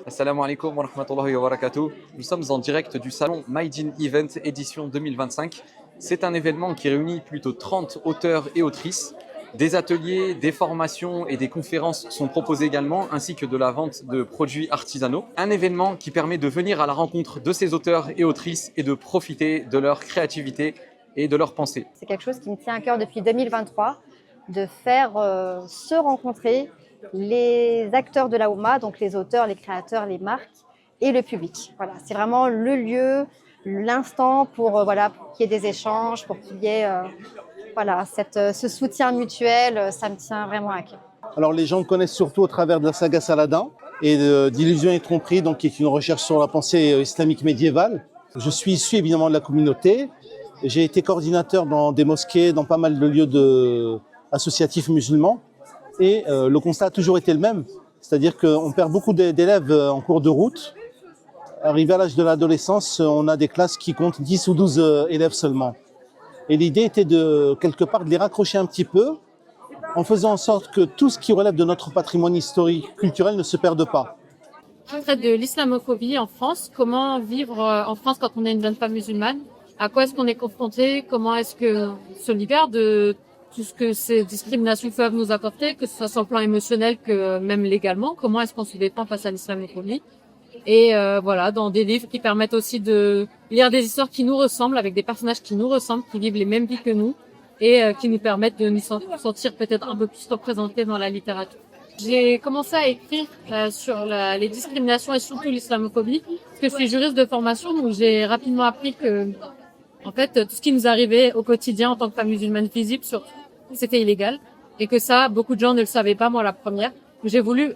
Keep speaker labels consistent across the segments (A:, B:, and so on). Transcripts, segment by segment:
A: Assalamu alaikum wa rahmatullahi wa barakatuh. Nous sommes en direct du salon Maïdine Event édition 2025. C'est un événement qui réunit plutôt 30 auteurs et autrices. Des ateliers, des formations et des conférences sont proposés également, ainsi que de la vente de produits artisanaux. Un événement qui permet de venir à la rencontre de ces auteurs et autrices et de profiter de leur créativité et de leurs pensées.
B: C'est quelque chose qui me tient à cœur depuis 2023, de faire se rencontrer les acteurs de la Oumma, donc les auteurs, les créateurs, les marques et le public. Voilà, c'est vraiment le lieu, l'instant pour pour qu'il y ait des échanges, pour qu'il y ait ce soutien mutuel. Ça me tient vraiment à cœur.
C: Alors les gens me connaissent surtout au travers de la saga Saladin et d'Illusions et tromperies, donc qui est une recherche sur la pensée islamique médiévale. Je suis issu évidemment de la communauté. J'ai été coordinateur dans des mosquées, dans pas mal de lieux associatifs musulmans. Et le constat a toujours été le même, c'est-à-dire qu'on perd beaucoup d'élèves en cours de route. Arrivé à l'âge de l'adolescence, on a des classes qui comptent 10 ou 12 élèves seulement. Et l'idée était quelque part de les raccrocher un petit peu, en faisant en sorte que tout ce qui relève de notre patrimoine historique, culturel ne se perde pas.
D: On traite de l'islamophobie en France. Comment vivre en France quand on est une jeune femme musulmane? À quoi est-ce qu'on est confronté? Comment est-ce qu'on se libère de tout ce que ces discriminations peuvent nous apporter, que ce soit sur le plan émotionnel que même légalement? Comment est-ce qu'on se défend face à l'islamophobie? Et dans des livres qui permettent aussi de lire des histoires qui nous ressemblent, avec des personnages qui nous ressemblent, qui vivent les mêmes vies que nous, et qui nous permettent de nous sentir peut-être un peu plus représentés dans la littérature. J'ai commencé à écrire sur les discriminations et surtout l'islamophobie, parce que je suis juriste de formation, donc j'ai rapidement appris que, en fait, tout ce qui nous arrivait au quotidien en tant que femme musulmane visible, c'était illégal, et que ça, beaucoup de gens ne le savaient pas, moi la première. J'ai voulu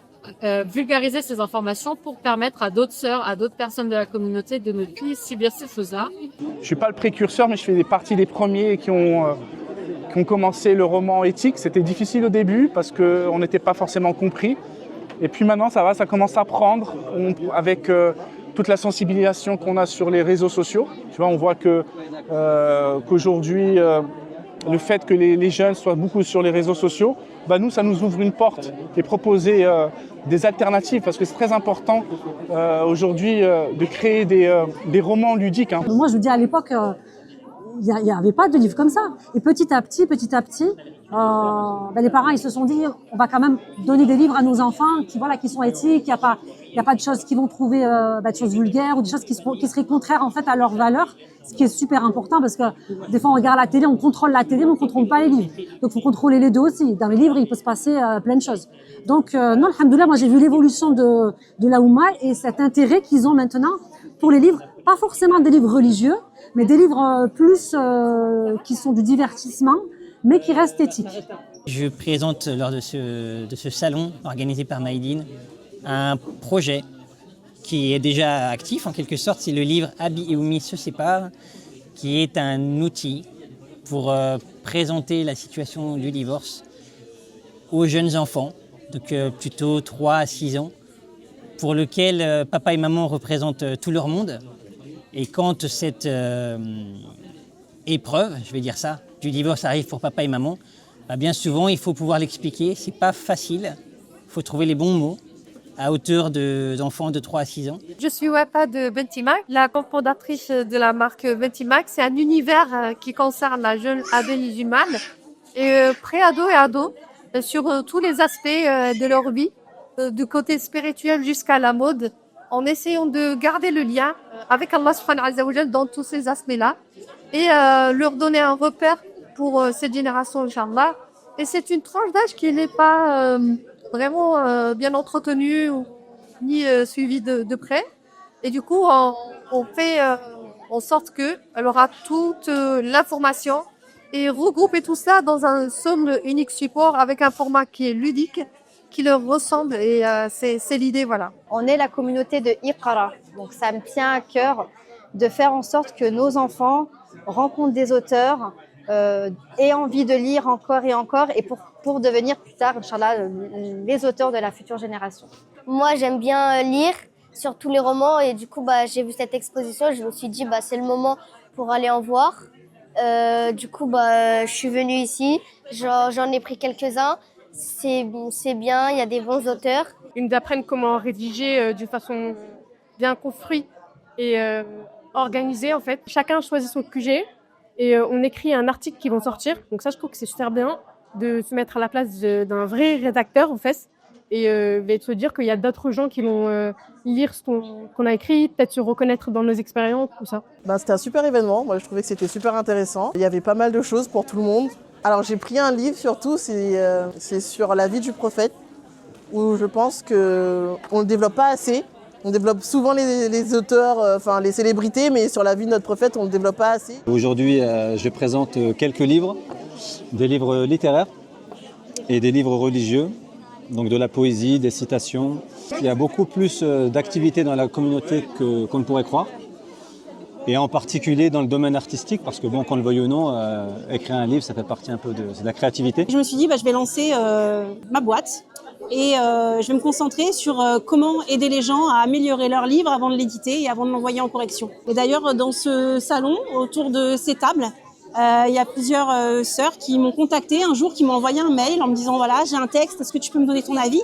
D: vulgariser ces informations pour permettre à d'autres sœurs, à d'autres personnes de la communauté de ne plus subir ces choses-là.
E: Je suis pas le précurseur, mais je fais partie des premiers qui ont commencé le roman éthique. C'était difficile au début parce qu'on n'était pas forcément compris. Et puis maintenant, ça va, ça commence à prendre avec toute la sensibilisation qu'on a sur les réseaux sociaux. Tu vois, on voit qu'aujourd'hui, le fait que les jeunes soient beaucoup sur les réseaux sociaux, nous, ça nous ouvre une porte et proposer des alternatives, parce que c'est très important aujourd'hui de créer des romans ludiques.
F: Moi, je vous dis, à l'époque, il n'y avait pas de livres comme ça. Et petit à petit, les parents ils se sont dit, on va quand même donner des livres à nos enfants qui sont éthiques. Il y a pas de choses qui vont trouver de choses vulgaires ou des choses qui seraient contraires en fait à leurs valeurs. Ce qui est super important, parce que des fois on regarde la télé, on contrôle la télé, mais on contrôle pas les livres. Donc il faut contrôler les deux aussi. Dans les livres, il peut se passer plein de choses. Donc non, alhamdoulilah, moi j'ai vu l'évolution de la Oumma et cet intérêt qu'ils ont maintenant pour les livres, pas forcément des livres religieux, mais des livres plus qui sont du divertissement, mais qui restent éthiques.
G: Je présente lors de ce salon organisé par Maïdine un projet qui est déjà actif en quelque sorte. C'est le livre Abi et Oumi se séparent, qui est un outil pour présenter la situation du divorce aux jeunes enfants, donc plutôt 3 à 6 ans, pour lequel papa et maman représentent tout leur monde. Et quand cette épreuve, je vais dire ça, du divorce arrive pour papa et maman, bien souvent il faut pouvoir l'expliquer. C'est pas facile, il faut trouver les bons mots à hauteur d'enfants de 3 à 6 ans.
H: Je suis Wafa de Bentimac, la cofondatrice de la marque Bentimac. C'est un univers qui concerne la jeune ado musulmane, et pré-ado et ado, sur tous les aspects de leur vie, du côté spirituel jusqu'à la mode, en essayant de garder le lien avec Allah subhanahu wa ta'ala dans tous ces aspects-là, et leur donner un repère pour cette génération, Inch'Allah. Et c'est une tranche d'âge qui n'est pas vraiment bien entretenue ni suivie de près. Et du coup, on fait en sorte qu'elle aura toute l'information et regrouper tout ça dans un seul unique support avec un format qui est ludique, qui leur ressemble, et c'est l'idée, voilà.
B: On est la communauté de Iqara, donc ça me tient à cœur de faire en sorte que nos enfants rencontrent des auteurs, aient envie de lire encore et encore, et pour devenir plus tard, Inch'Allah, les auteurs de la future génération.
I: Moi, j'aime bien lire, surtout les romans, et du coup, j'ai vu cette exposition, je me suis dit, c'est le moment pour aller en voir. Du coup, je suis venue ici, j'en ai pris quelques-uns. c'est bien, il y a des bons auteurs.
H: Ils nous apprennent comment rédiger d'une façon bien construite et organisée en fait. Chacun choisit son QG et on écrit un article qui vont sortir. Donc ça, je trouve que c'est super bien de se mettre à la place d'un vrai rédacteur en fait et de se dire qu'il y a d'autres gens qui vont lire ce qu'on a écrit, peut-être se reconnaître dans nos expériences, tout ça.
J: C'était un super événement. Moi, je trouvais que c'était super intéressant. Il y avait pas mal de choses pour tout le monde. Alors j'ai pris un livre surtout, c'est sur la vie du prophète, où je pense qu'on ne le développe pas assez. On développe souvent les auteurs, enfin les célébrités, mais sur la vie de notre prophète, on ne le développe pas assez.
K: Aujourd'hui, je présente quelques livres, des livres littéraires et des livres religieux, donc de la poésie, des citations. Il y a beaucoup plus d'activités dans la communauté qu'on ne pourrait croire. Et en particulier dans le domaine artistique, parce que bon, qu'on le veuille ou non, écrire un livre, ça fait partie un peu de la créativité.
F: Je me suis dit, je vais lancer ma boîte et je vais me concentrer sur comment aider les gens à améliorer leur livre avant de l'éditer et avant de l'envoyer en correction. Et d'ailleurs, dans ce salon, autour de ces tables, il y a plusieurs sœurs qui m'ont contacté un jour, qui m'ont envoyé un mail en me disant, voilà, j'ai un texte, est-ce que tu peux me donner ton avis?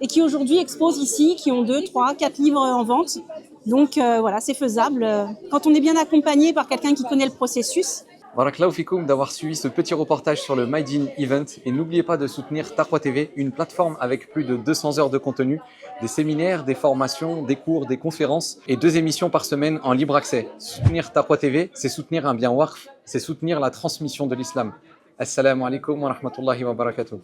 F: Et qui aujourd'hui exposent ici, qui ont 2, 3, 4 livres en vente. Donc voilà, c'est faisable. Quand on est bien accompagné par quelqu'un qui connaît le processus.
A: Barakallahu fikoum d'avoir suivi ce petit reportage sur le Made in Event et n'oubliez pas de soutenir Taqwa TV, une plateforme avec plus de 200 heures de contenu, des séminaires, des formations, des cours, des conférences et 2 émissions par semaine en libre accès. Soutenir Taqwa TV, c'est soutenir un bien waqf, c'est soutenir la transmission de l'islam. Assalamu alaikum wa rahmatullahi wa barakatuh.